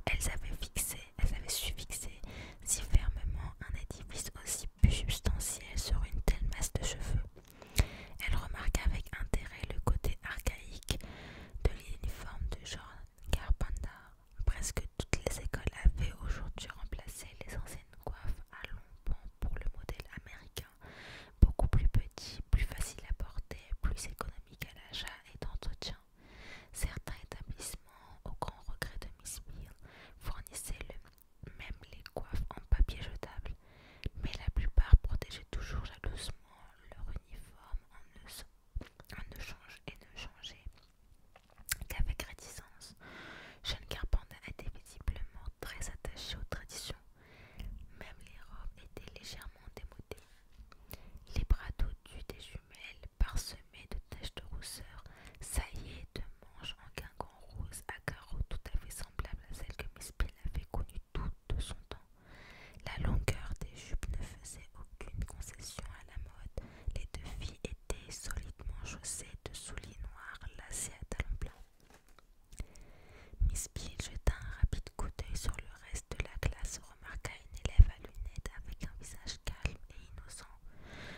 Elles avaient su fixer si fermement un édifice aussi peu substantiel sur une telle masse de cheveux. Elle remarqua avec intérêt le côté archaïque de l'uniforme de John Carpenter. Presque toutes les écoles avaient aujourd'hui remplacé les anciennes coiffes à longs pans pour le modèle américain, beaucoup plus petit, plus facile à porter, plus économique à l'achat et d'entretien. Certains établissements, au grand regret de Miss Beale, fournissaient même les coiffes en papier jetable, mais la plupart protégeaient toujours jalousement leur uniforme ne changeaient qu'avec réticence. John Carpenter était visiblement très attaché aux traditions. Même les robes étaient légèrement démodées. Les bras dodus des jumelles, parsemés de taches de rousseur, saillés de manches en guingamp rose à carreaux tout à fait semblables à celles que Miss Peel avait connues toutes de son temps. La longueur des jupes ne faisait aucune concession à la mode. Les deux filles étaient solidement chaussées de souliers noirs lacés à talons blancs. Miss Peel jeta un rapide coup d'œil sur le reste de la classe, remarqua une élève à lunettes avec un visage calme et innocent.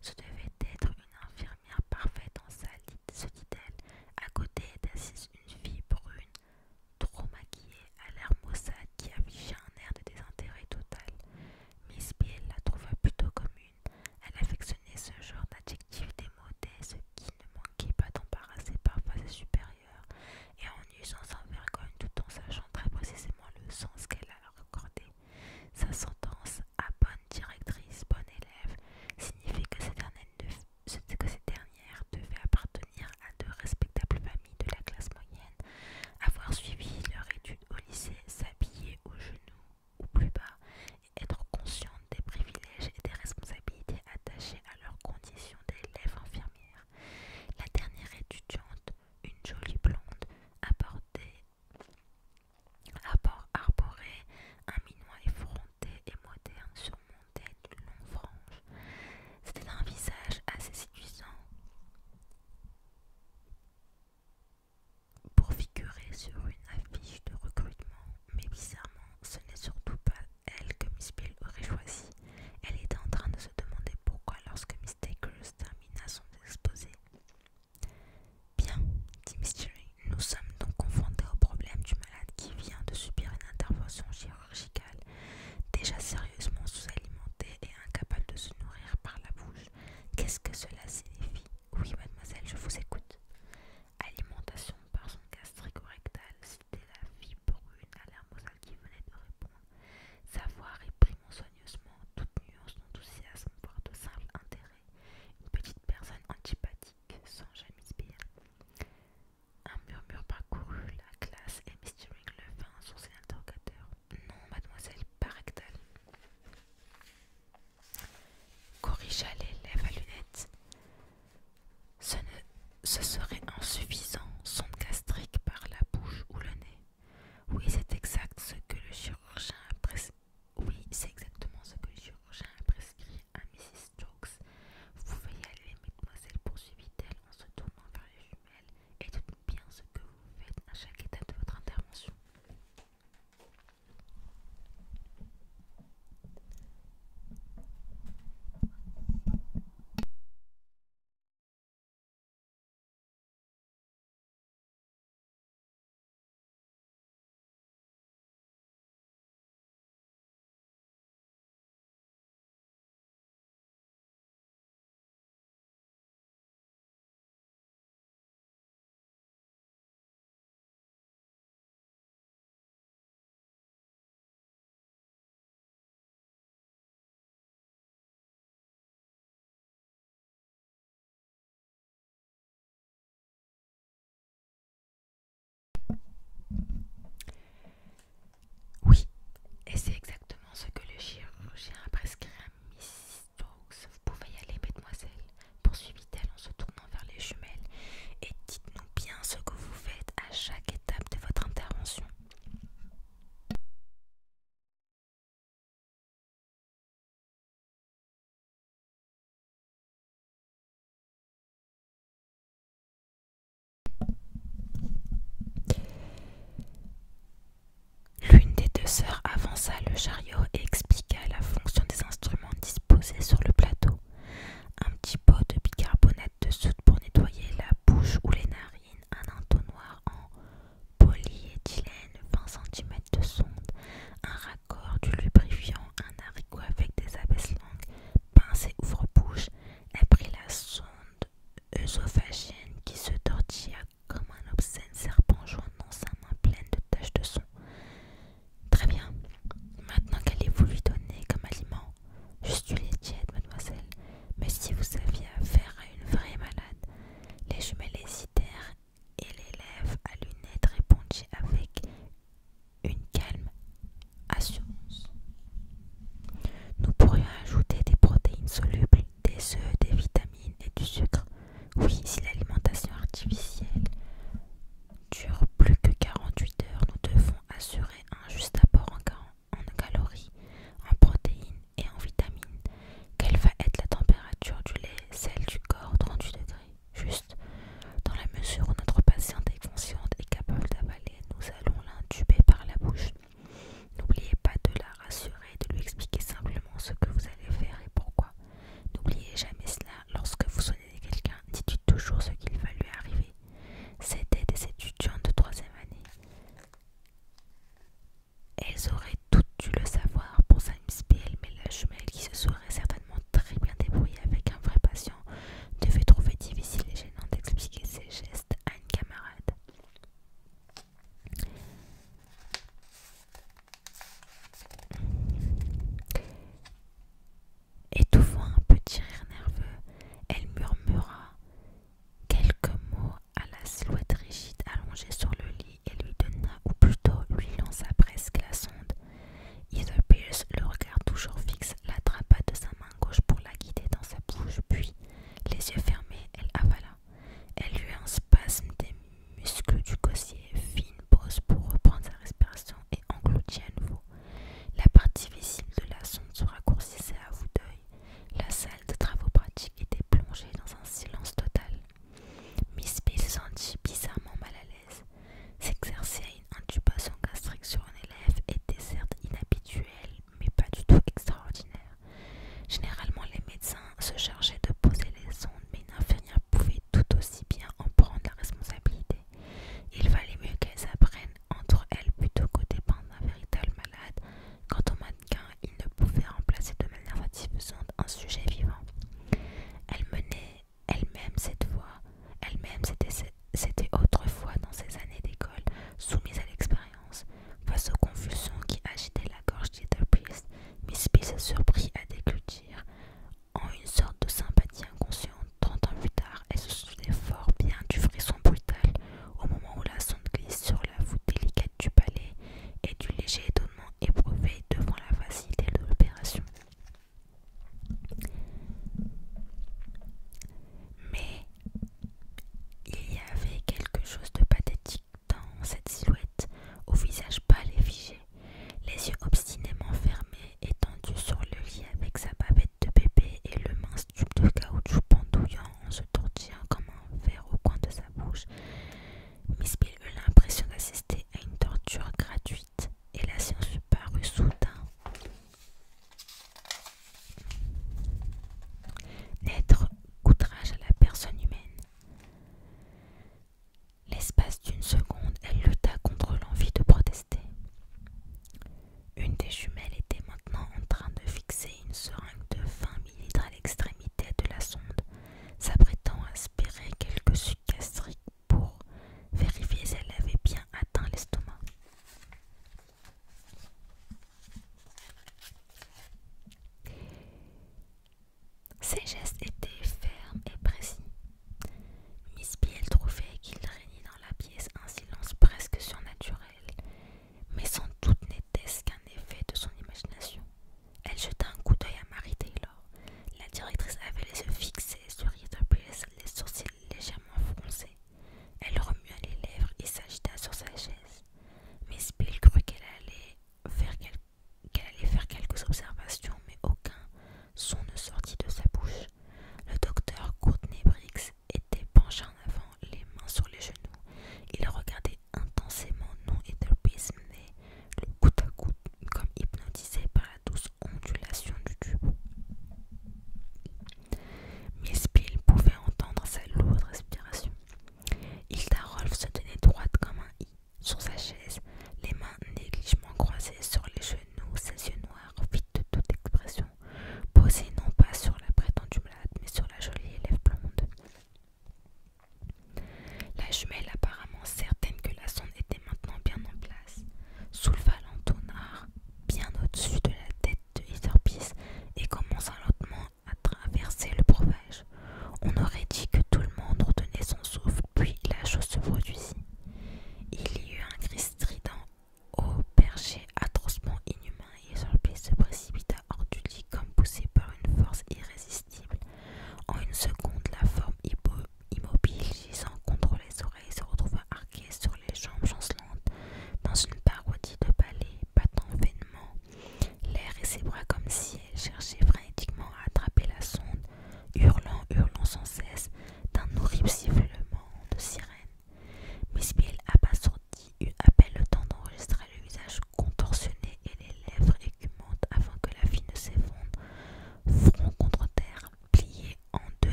Ce devait être une infirmière parfaite en sa lit, se dit-elle. À côté était assise une fille brune, trop maquillée, à l'air maussade, qui affichait un air de désintérêt total. Miss Peel la trouva plutôt commune. Elle affectionnait ce genre d'adjectifs démodés, ce qui ne manquait pas d'embarrasser parfois ses supérieurs, et en usant sans vergogne tout en sachant très précisément le sens qu'elle leur accordait. Sa sentence à bonne directrice, bonne élève, signifie que ces dernières devaient appartenir à de respectables familles de la classe moyenne, avoir suivi leur étude au lycée, s'habiller aux genoux ou plus bas, et être conscientes des privilèges et des responsabilités attachées à leur condition d'élève infirmière. La dernière étudiante, une jolie blonde, arborait un minois effronté et moderne surmonté d'une longue frange. C'était un visage assez séduisant pour figurer sur une affiche de recrutement, mais bizarrement, ce n'est surtout pas elle que Miss Peel aurait choisie. Elle était en train de se demander pourquoi lorsque Miss Takers termina son exposé. Bien, dit Miss Cherry, nous sommes donc confrontés au problème du malade qui vient de subir une intervention chirurgicale, déjà sérieusement sous-alimenté et incapable de se nourrir par la bouche. Qu'est-ce que cela signifie? Oui, mademoiselle, je vous écoute. Alimentation par son gastrique rectal, citait la fille brune à l'air maussade qui venait de répondre. Sa voix réprimant soigneusement toute nuance d'enthousiasme, voire de simple intérêt. Une petite personne antipathique, sans jamais spire. Un murmure parcourut la classe et Miss Turing leva un sourcil interrogateur. Non, mademoiselle, pas rectal. Corrigea l'élève à lunettes. Ce serait insuffisant, sonde gastrique par la bouche ou le nez. Oui, c'est exact ce que le chirurgien a prescrit. Oui, c'est exactement ce que le chirurgien a prescrit à Mrs. Stokes. Vous pouvez y aller, mademoiselle, poursuivit-elle en se tournant vers les jumelles, et dites bien ce que vous faites à chaque étape de votre intervention. avança le chariot et expliqua la fonction des instruments disposés sur le plateau. Un petit pot de bicarbonate de soude pour nettoyer la bouche ou les narines, un entonnoir en polyéthylène 20 cm de sonde, un raccord, du lubrifiant, un haricot avec des abaisse-langues, pince et ouvre-bouche. Elle prit la sonde œsophagienne qui se tortilla comme un obscène serpent jaune dans sa main pleine de taches de son. Très bien. Maintenant qu'allez-vous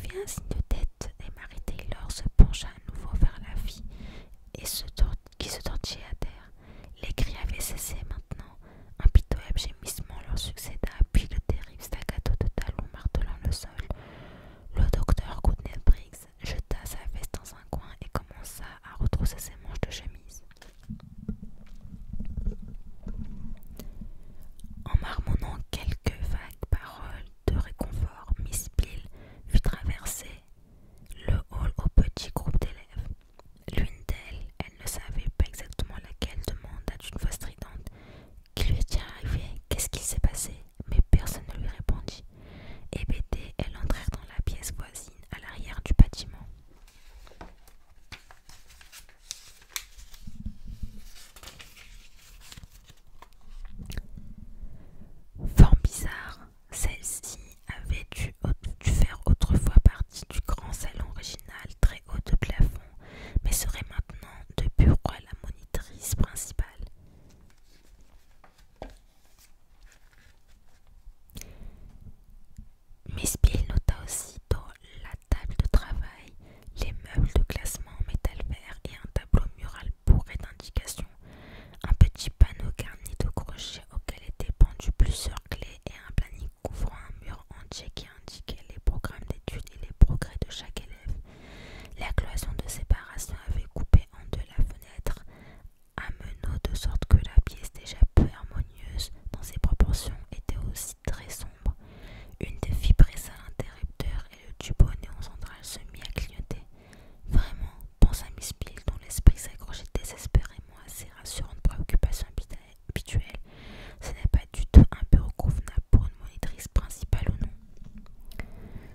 fit un signe de tête et Mary Taylor se pencha à nouveau vers la fille qui se tortillait à terre. Les cris avaient cessé maintenant. Un pitoyable gémissement leur succéda, puis de terribles staccato de talons martelant le sol. Le docteur Goodnell-Briggs jeta sa veste dans un coin et commença à retrousser ses manches de chemise. En marmonnant quelques vagues paroles de réconfort, Miss Peel fit traverser le hall au petit groupe d'élèves. L'une d'elles, elle ne savait pas exactement laquelle, demanda d'une voix stridente: Qu'il lui est arrivé? Qu'est-ce qu'il s'est passé? Mais personne ne lui répondit. Hébétées, elles entrèrent dans la pièce voisine, à l'arrière du bâtiment. Fort bizarre, celle-ci avait dû faire autrefois partie du grand salon original très haut de plafond, mais serait maintenant de bureau à la monitrice principale. Miss Peel nota aussitôt la table de travail, les meubles de classement en métal vert et un tableau mural bourré d'indications, un petit panneau garni de crochets auquel étaient pendues plusieurs clés et un planning couvrant un mur entier qui indiquait les programmes d'études et les progrès de chaque élève. La cloison de séparation avait coupé en deux la fenêtre à meneaux de sorte que la pièce déjà peu harmonieuse dans ses proportions était aussi très sombre. Une des filles pressa l'interrupteur et le tube au néon central se mit à clignoter. Vraiment, pensa Miss Peel, dont l'esprit s'accrochait désespérément à ses rassurantes préoccupations habituelles. Ce n'est pas du tout un bureau convenable pour une monitrice principale ou non.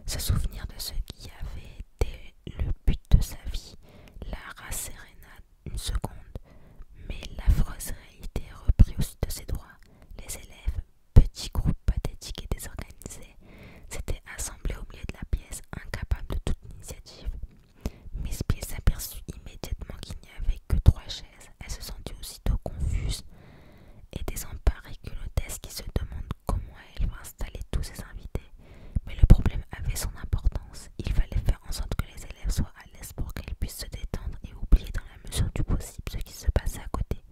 Se souvenir de ce qui avait été le but de sa vie la rasséréna une seconde, mais l'affreuse réalité reprit aussi de ses droits. Les élèves, petits groupes pathétiques et désorganisés, s'étaient assemblés au milieu de la pièce, incapables de toute initiative. Miss Peel s'aperçut immédiatement qu'il n'y avait que 3 chaises. Elle se sentit aussitôt confuse et désemparée qu'une hôtesse qui se demande comment elle va installer tous ses invités. Mais le problème avait son importance. Il fallait faire en sorte que les élèves soient à l'aise pour qu'elles puissent se détendre et oublier dans la mesure du possible ce qui se passait à côté.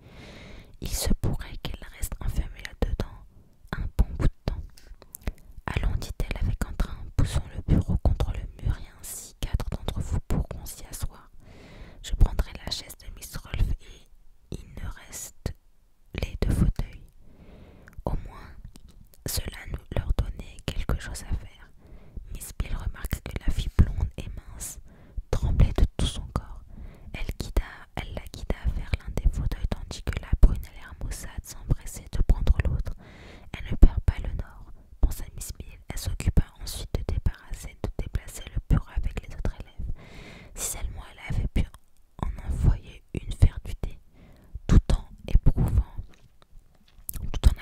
Il se pourrait qu'elles restent enfermées là-dedans un bon bout de temps. Allons, dit-elle avec entrain, poussons le bureau contre le mur et ainsi 4 d'entre vous pourront s'y asseoir. Je prendrai la chaise de Miss Rolfe et il ne reste les 2 fauteuils. Au moins, cela nous leur donnait quelque chose à faire. Miss Peel remarqua que la fille blonde et mince tremblait de tout son corps. Elle la guida vers l'un des fauteuils tandis que la brune à l'air maussade s'empressait de prendre l'autre. Elle ne perd pas le nord, pensa Miss Peel. Elle s'occupa ensuite de déplacer le bureau avec les autres élèves. Si seulement elle avait pu en envoyer une faire du thé, tout en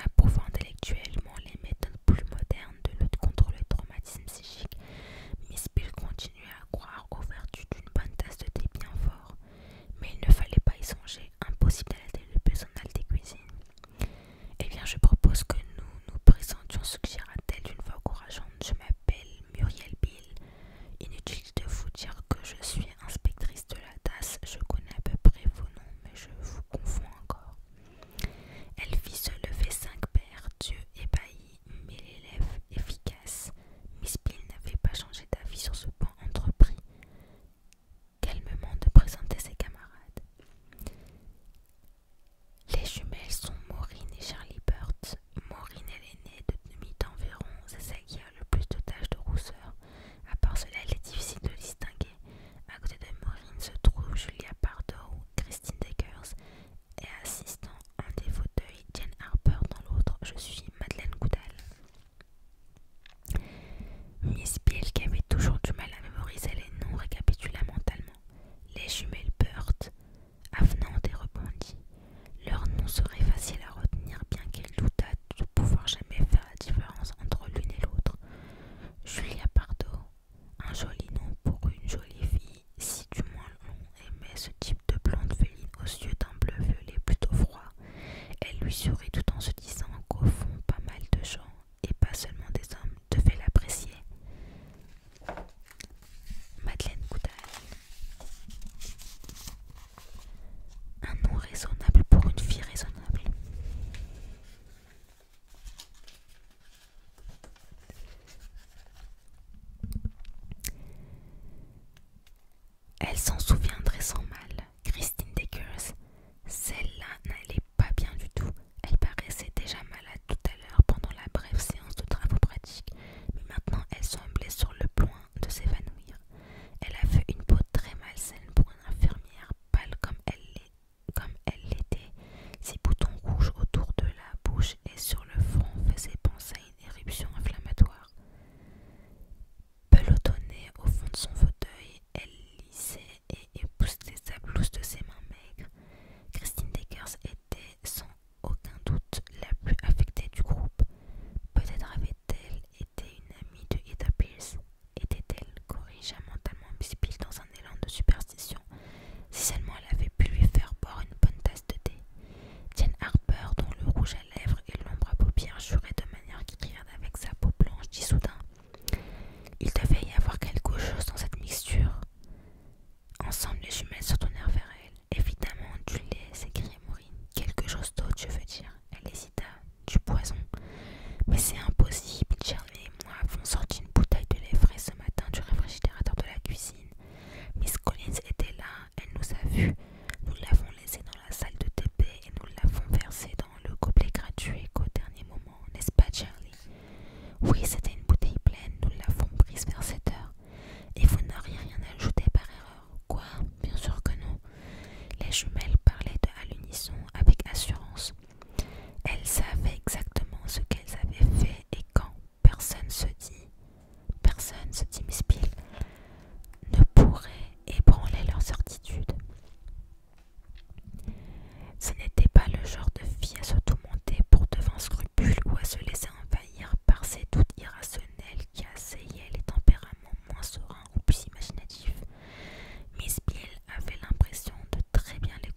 approuvant intellectuellement les méthodes plus modernes de lutte contre le traumatisme psychique, Miss Peel continuait à croire aux vertus d'une bonne tasse de thé bien fort. Mais il ne fallait pas y songer, impossible d'aller le personnel des cuisines. Eh bien, je propose que nous nous présentions, suggéra-t-elle d'une voix encourageante. Je m'appelle Muriel Peel. Inutile de vous dire que je suis inspectrice de la tasse. Je connais à peu près vos noms, mais je vous confonds encore. Elle fit se lever 5 paires d'yeux ébahis, mais l'élève efficace. Miss Peel n'avait pas changé d'avis sur ce point, entrepris calmement de présenter ses camarades. Les jumelles sont Maureen et Charlie Burt. Maureen est l'aînée de 2 environ, c'est celle qui a le plus de taches de rousseur. À part cela, il est difficile de les distinguer. À côté de Maureen se trouve Julia Pardoe, Christine Deckers et assistant un des fauteuils, Jane Harper dans l'autre. Je suis Madeleine Goodall. Miss Peel, qui avait toujours du mal à mémoriser les noms, récapitula mentalement. Les jumelles Burt, avenante et rebondie. Leur nom serait facile à retenir, bien qu'elle doutât de pouvoir jamais faire la différence entre l'une et l'autre. Julia Pardoe, un joli nom pour une jolie fille, si du moins long, aimait ce type de blonde féline aux yeux d'un bleu violet plutôt froid. Elle lui sourit tout en se disant qu'au fond, pas mal de gens, et pas seulement des hommes, devaient l'apprécier. Elle s'en souviendrait sans mal. Christine Deckers, celle-là n'allait pas bien du tout. Elle paraissait déjà malade tout à l'heure pendant la brève séance de travaux pratiques, mais maintenant elle semblait sur le point de s'évanouir. Elle avait une peau très malsaine pour une infirmière, pâle comme elle l'était. Ses boutons rouges autour de la bouche et sur le front faisaient penser à une éruption inflammatoire. Pelotonnée au fond de son fauteuil, elle lissait et époussetait sa blouse de ses mains maigres. Christine Deckers était sans aucun doute la plus affectée du groupe. Peut-être avait-elle été une amie de Ida Pierce. Était-elle, corrigea mentalement Miss Peel dans un élan de superstition. Si seulement elle avait pu lui faire boire une bonne tasse de thé. Jane Harper, dont le rouge à lèvres et l'ombre à paupières juraient de manière criarde avec sa peau blanche, dit soudain: il devait y avoir quelque chose dans cette mixture. Ensemble, les jumelles se tournèrent vers elle. Évidemment, du lait, s'écriait Maureen. Quelque chose d'autre, je veux dire. Elle hésita. Du poison. Mais c'est impossible. Charlie et moi avons sorti une bouteille de lait frais ce matin du réfrigérateur de la cuisine. Miss Collins était là. Elle nous a vus. Nous l'avons laissée dans la salle de TP et nous l'avons versée dans le gobelet gratuit qu'au dernier moment. N'est-ce pas, Charlie? Oui, c'était une bouteille pleine. Nous l'avons prise vers 7 heures. Et vous n'auriez rien ajouté par erreur? Quoi? Bien sûr que non. Les jumelles parlaient à l'unisson avec assurance. Elles savaient exactement ce qu'elles avaient fait et quand. Personne se dit, Miss Peel, ne pourrait ébranler leur certitude. Ce n'était pas le genre de fille à se tourmenter pour de vains scrupules ou à se laisser envahir par ces doutes irrationnels qui assaillissaient les tempéraments moins sereins ou plus imaginatifs. Miss Peel avait l'impression de très bien les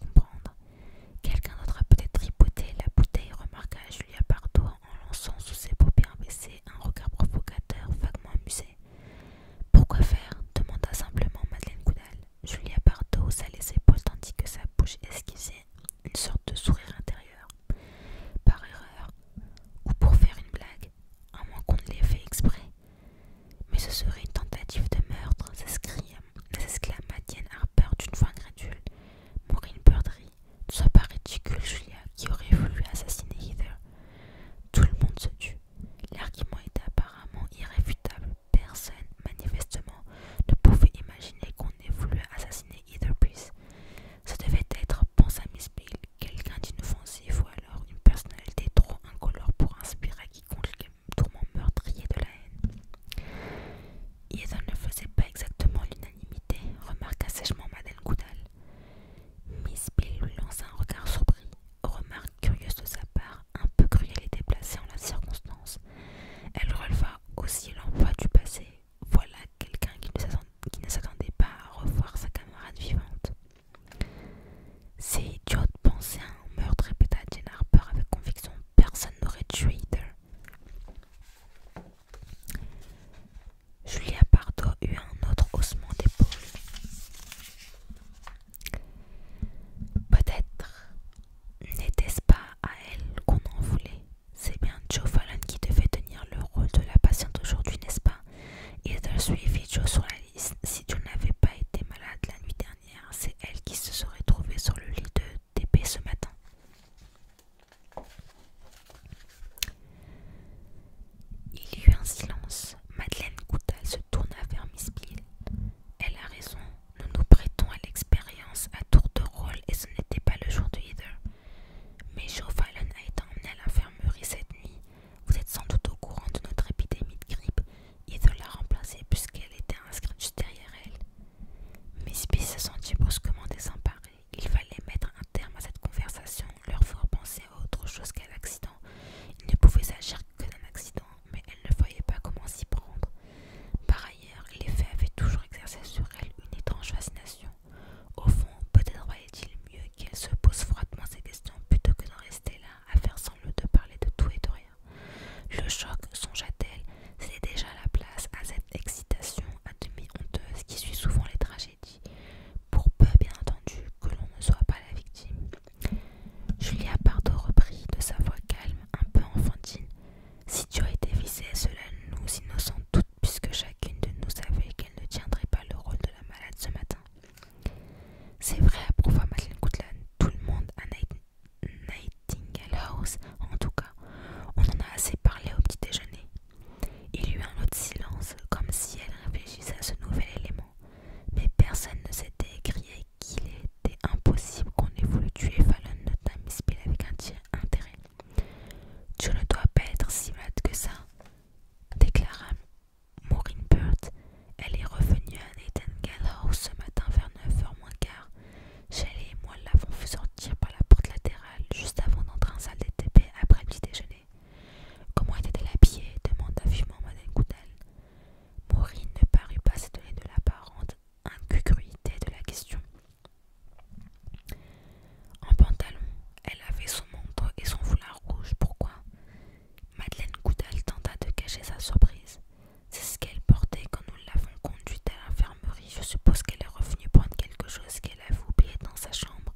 suppose qu'elle est revenue prendre quelque chose qu'elle avait oublié dans sa chambre,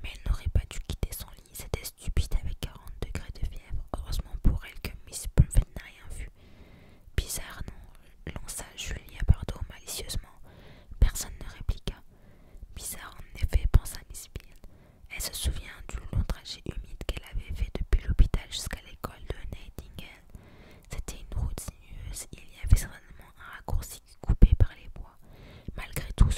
mais elle n'aurait pas dû quitter son lit. C'était stupide avec 40 degrés de fièvre. Heureusement pour elle que Miss Plumford n'a rien vu. Bizarre, non, lança Julia Bardot malicieusement. Personne ne répliqua. Bizarre en effet, pensa Miss Peel. Elle se souvient du long trajet humide qu'elle avait fait depuis l'hôpital jusqu'à l'école de Nightingale. C'était une route sinueuse, il y avait certainement un raccourci coupé par les bois. Malgré tout,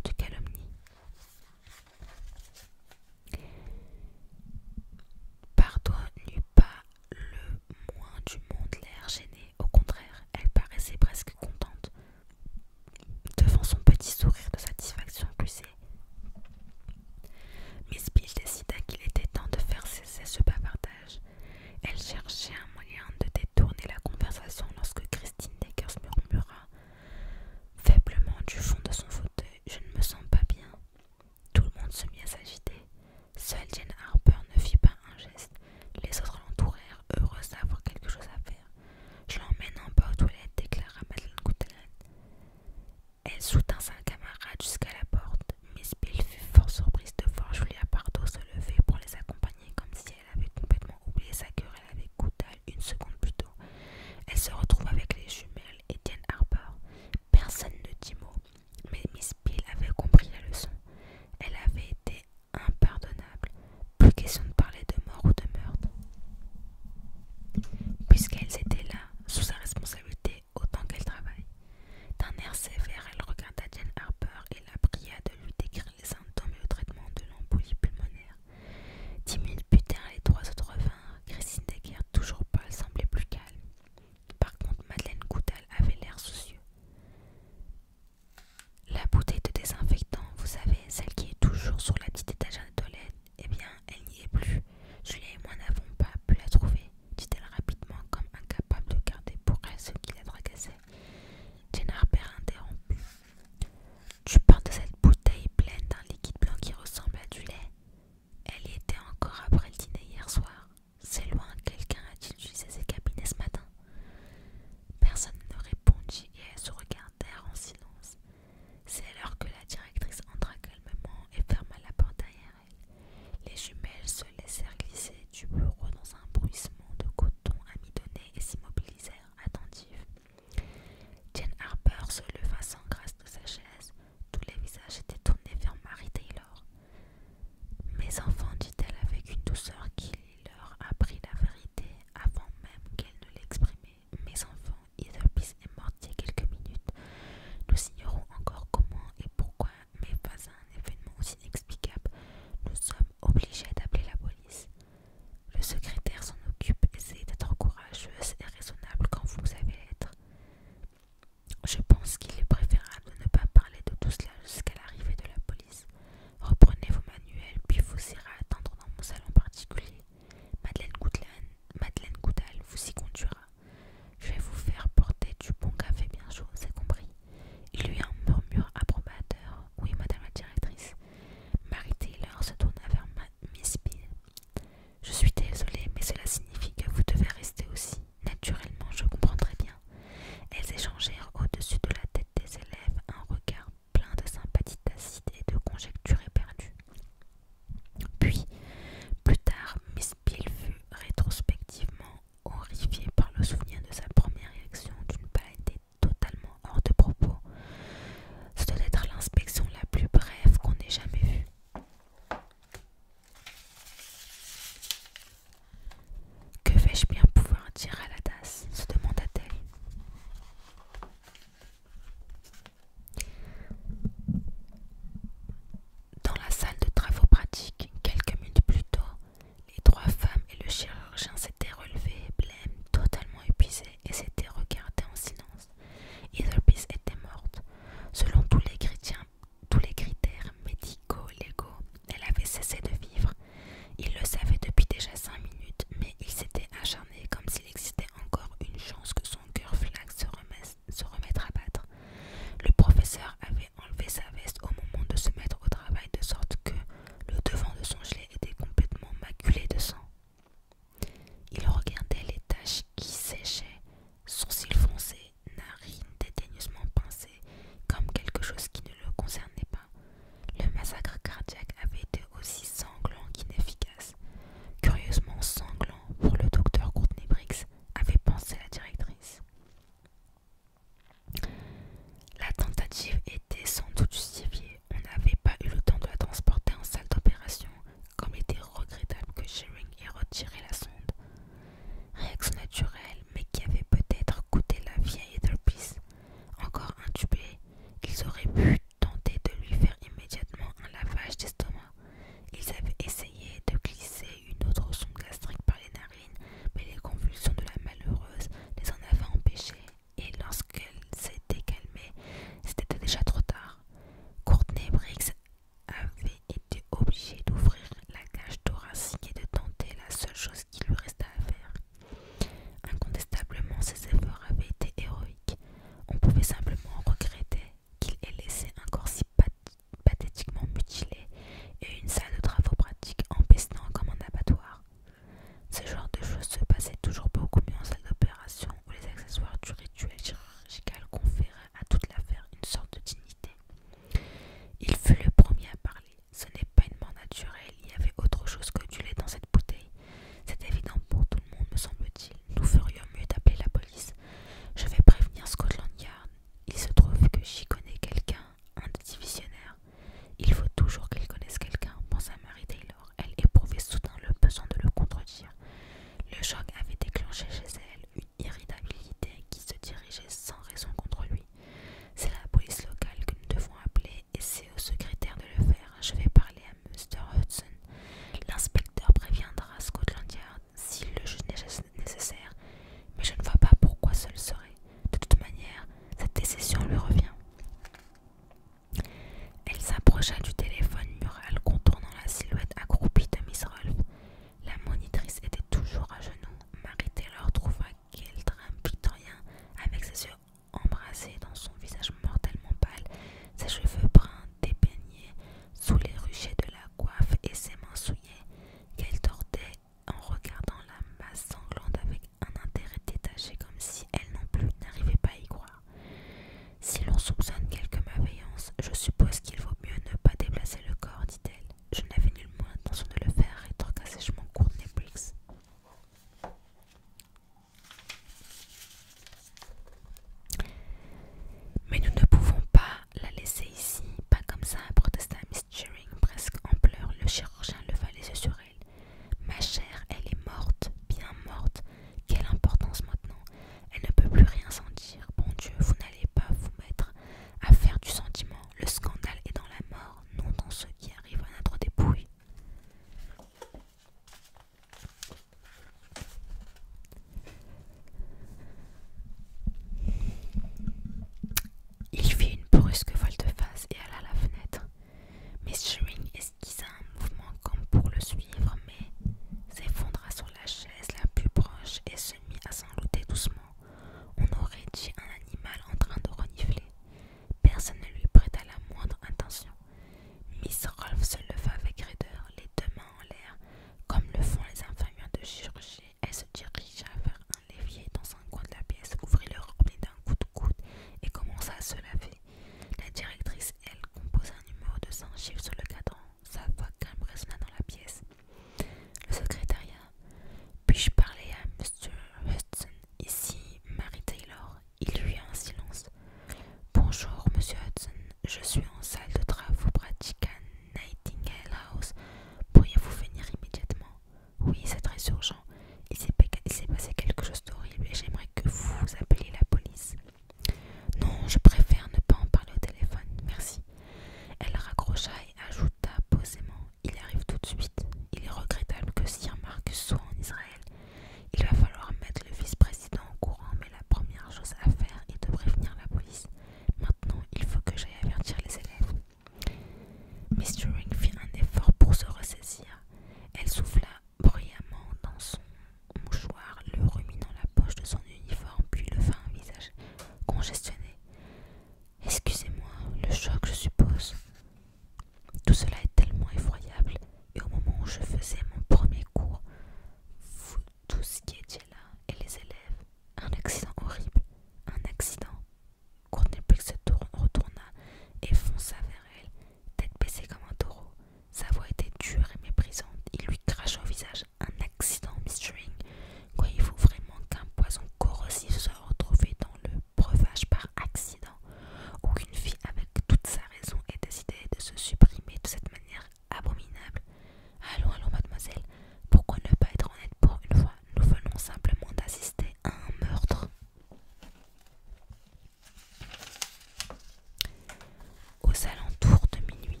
aux alentours de minuit.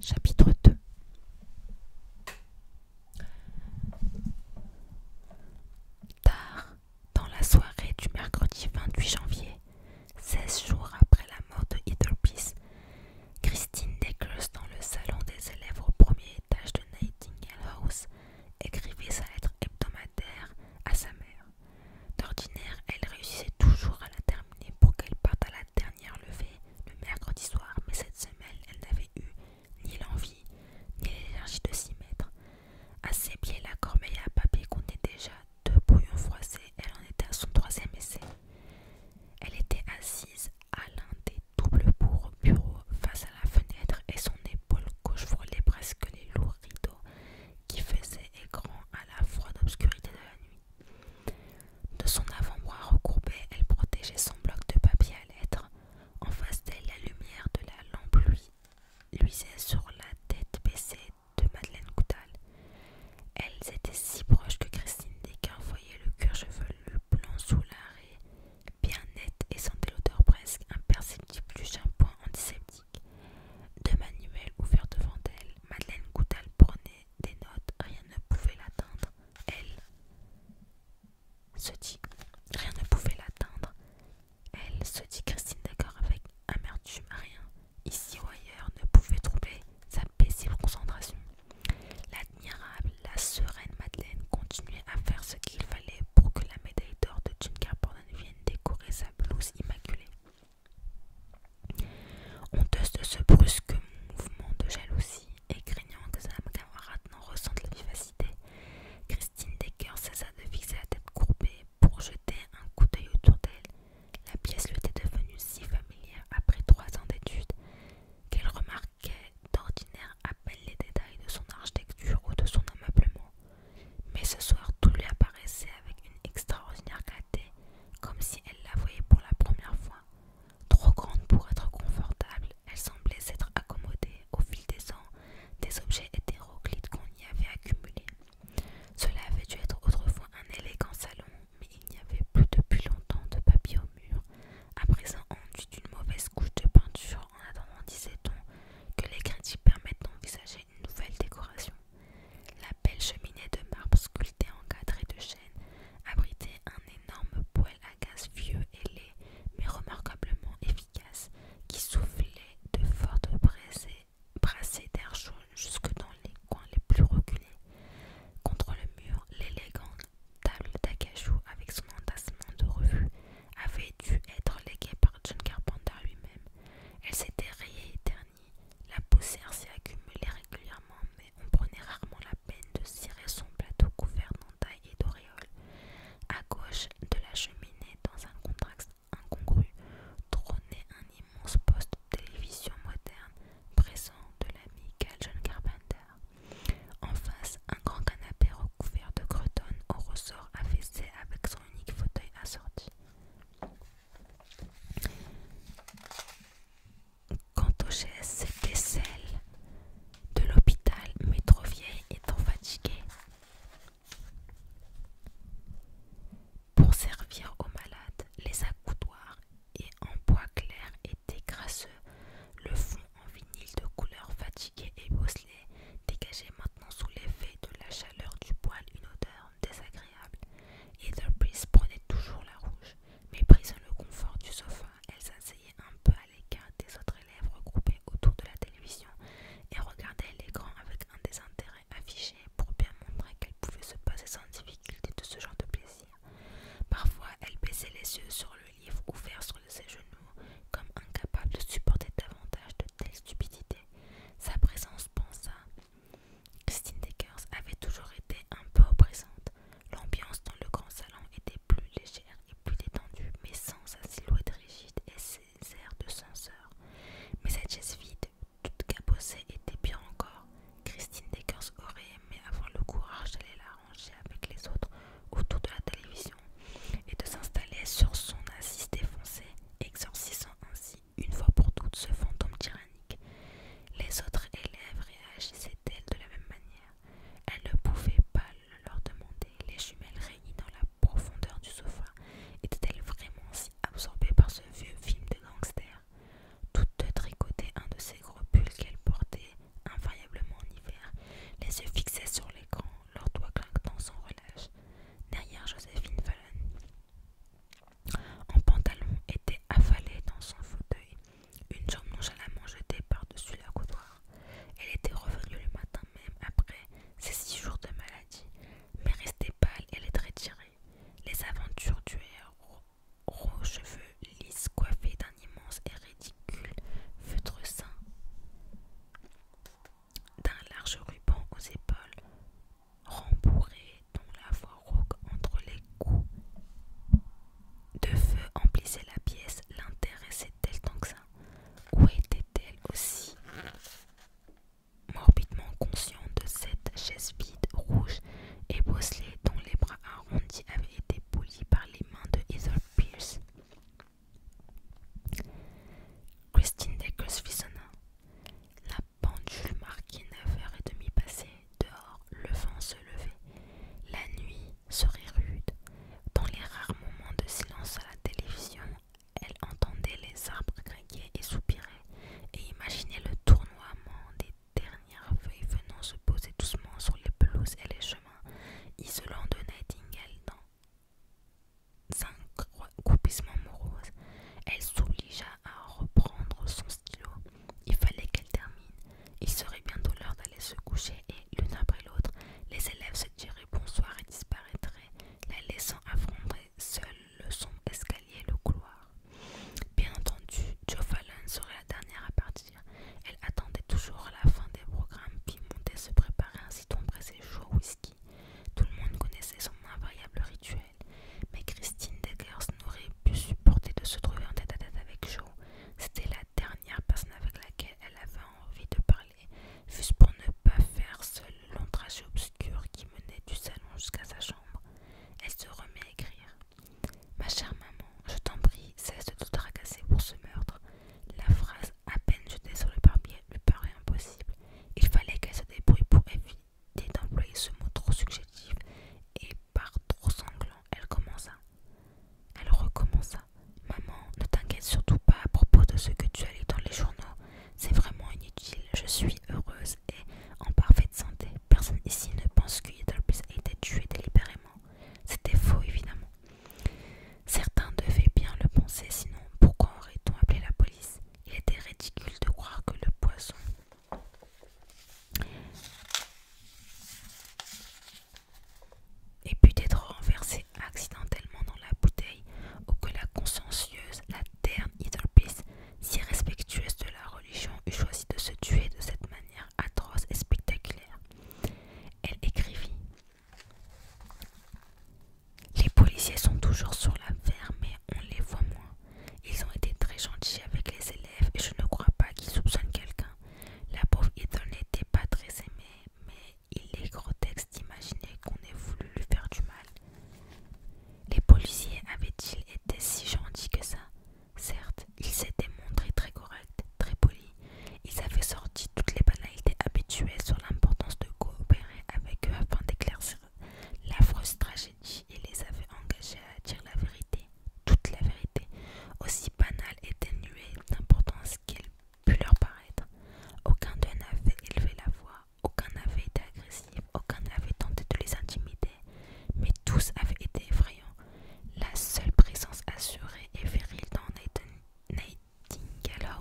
Chapitre 2. Tard, dans la soirée du mercredi 28 janvier, 16 jours après la mort de Ethelpice, Christine Dacres, dans le salon des élèves au premier étage de Nightingale House, écrivait sa lettre hebdomadaire à sa mère. D'ordinaire, elle réussissait toujours à la terminer pour qu'elle parte à la dernière levée le mercredi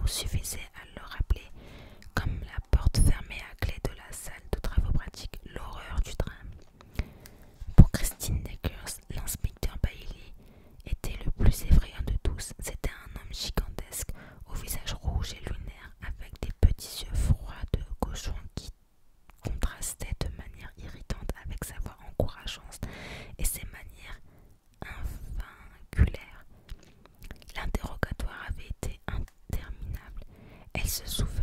mots suffisaient à leur rappeler, comme la porte fermée à clé de la salle de travaux pratiques, l'horreur du drame. Pour Christine Deckers, l'inspecteur Bailey était le plus effrayant de tous. C'était un homme gigantesque, au visage rouge et lunaire, avec des petits yeux froids de cochon qui contrastaient de manière irritante avec sa voix encourageante et ses manières invinculaires. L'interrogatoire avait été interminable. Elle se souvenait